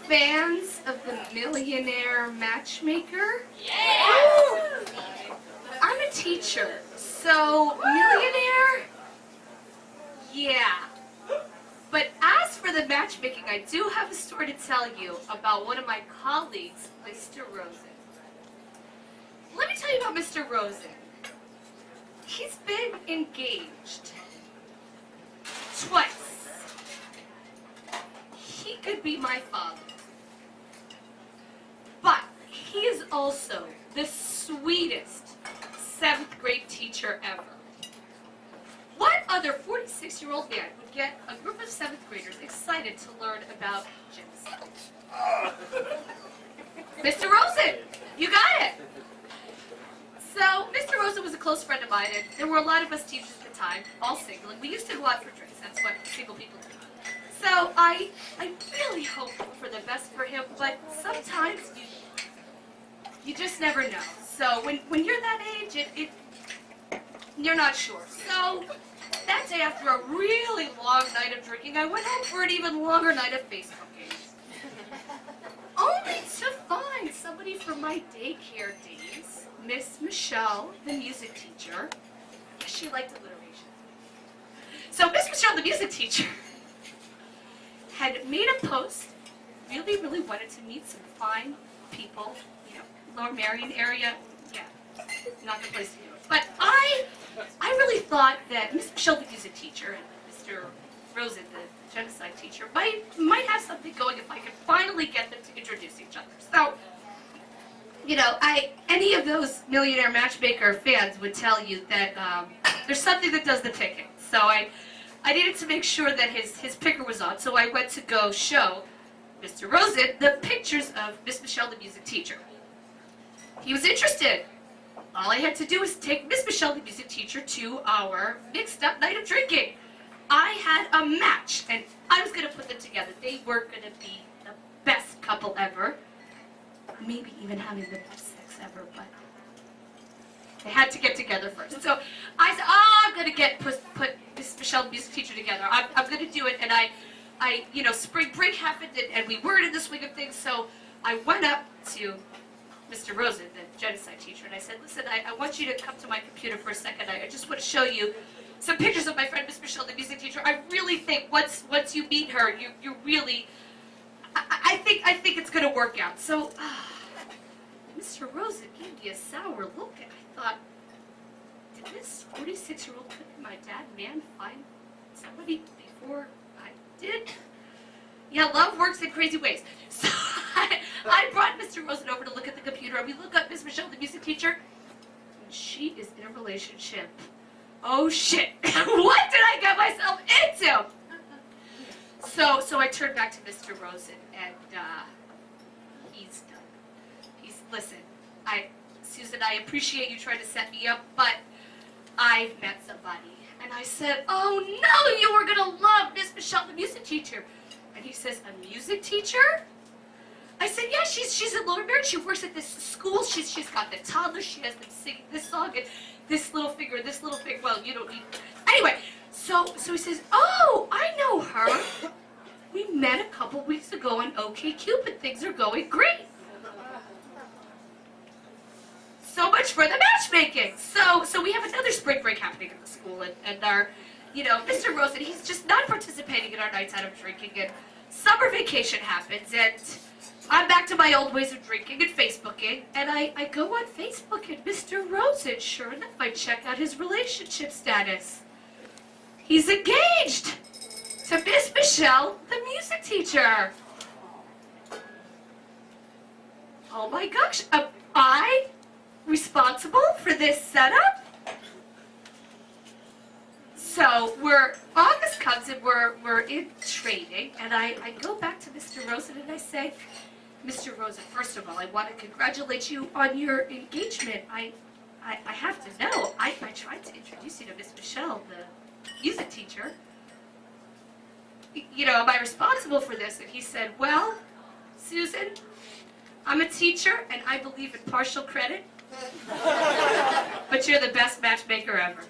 fans of the Millionaire Matchmaker? Yeah! I'm a teacher, so millionaire? Yeah. But as for the matchmaking, I do have a story to tell you about one of my colleagues, Mr. Rosen. Let me tell you about Mr. Rosen. He's been engaged twice. He could be my father. But he is also the sweetest 7th grade teacher ever. What other 46-year-old man would get a group of 7th graders excited to learn about genocide? Mr. Rosen, you got it. So, Mr. Rosen was a close friend of mine, and there were a lot of us teachers at the time, all single, and we used to go out for drinks. That's what single people do. So, I really hoped for the best for him, but sometimes you just never know. So, when you're that age, you're not sure. So, that day after a really long night of drinking, I went home for an even longer night of Facebook games. Only to find somebody from my daycare days, Miss Michelle, the music teacher. She liked alliteration. So Miss Michelle, the music teacher, had made a post, really wanted to meet some fine people, Lower Marion area. Yeah, not the place to do it. But I really thought that Miss Michelle, the music teacher, and Mr. Rosen, the genocide teacher, might have something going if I could finally get them to introduce each other. So, any of those Millionaire Matchmaker fans would tell you that there's something that does the picking. So I needed to make sure that his picker was on, so I went to go show Mr. Rosen the pictures of Miss Michelle, the music teacher. He was interested. All I had to do was take Miss Michelle, the music teacher, to our mixed-up night of drinking. I had a match, and I was going to put them together. They were going to be the best couple ever. Maybe even having the best sex ever, but they had to get together first. So I said, I'm going to put Miss Michelle, the music teacher, together. I'm going to do it, and I spring break happened, and we weren't in the swing of things, so I went up to Mr. Rosen, the genocide teacher, and I said, listen, I want you to come to my computer for a second. I just want to show you some pictures of my friend Miss Michelle, the music teacher. I really think once you meet her, you really, I think it's going to work out. So, Mr. Rosen gave me a sour look, and I thought, did this 46-year-old my dad man find somebody before I did? Yeah, love works in crazy ways. So I brought Mr. Rosen over to look at the computer, and we look up Miss Michelle, the music teacher, and she is in a relationship. Oh shit! What did I get myself into? So I turned back to Mr. Rosen, and he's done. Listen, Susan, I appreciate you trying to set me up, but I've met somebody. And I said, oh no, you were gonna love Miss Michelle, the music teacher. And he says, a music teacher? I said, yeah, she's in Lower Marion. She works at this school. She's got the toddlers. She has them singing this song and this little figure. Well, you don't need. Anyway, so he says, oh, I know her. We met a couple weeks ago on OkCupid. Things are going great. So much for the matchmaking. So we have another spring break happening at the school, and our, Mr. Rosen, he's just not participating in our nights out of drinking, and summer vacation happens, and I'm back to my old ways of drinking and Facebooking, and I go on Facebook, and Mr. Rosen, sure enough, I check out his relationship status. He's engaged to Miss Michelle, the music teacher. Oh my gosh, am I responsible for this setup? So August comes and we're in training, and I go back to Mr. Rosen and I say, Mr. Rosen, first of all, I want to congratulate you on your engagement. I have to know. I tried to introduce you to Miss Michelle, the music teacher. Am I responsible for this? And he said, well, Susan, I'm a teacher and I believe in partial credit, but you're the best matchmaker ever.